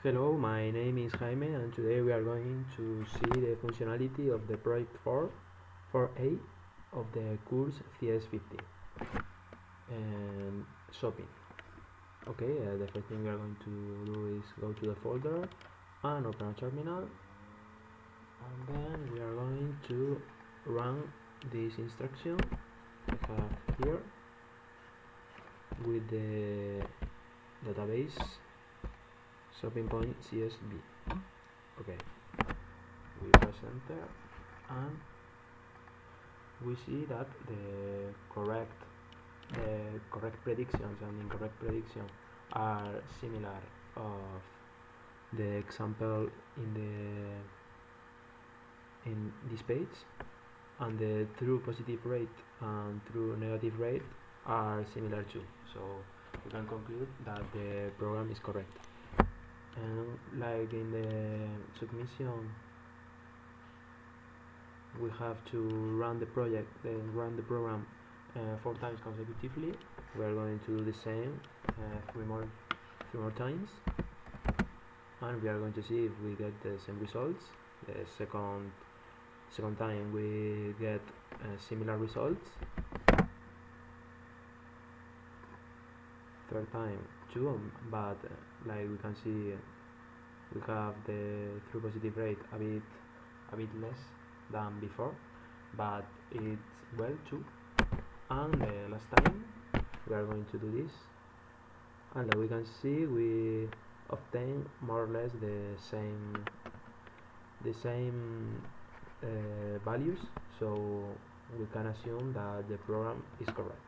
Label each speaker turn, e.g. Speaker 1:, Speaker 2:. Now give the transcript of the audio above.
Speaker 1: Hello, my name is Jaime and today we are going to see the functionality of the project 4A of the course CS50 and shopping. Okay, the first thing we are going to do is go to the folder and open a terminal, and then we are going to run this instruction I have here with the database shopping point CSV. Okay, we press enter and we see that the correct predictions and incorrect predictions are similar of the example in this page, and the true positive rate and true negative rate are similar too, so we can conclude that the program is correct. And like in the submission, we have to run the project, then run the program 4 times consecutively. We are going to do the same 3 more times, and we are going to see if we get the same results. The second time we get similar results. Third time too, but like we can see, we have the true positive rate a bit less than before, but it's well too. And the last time we are going to do this, and like we can see, we obtain more or less the same values, so we can assume that the program is correct.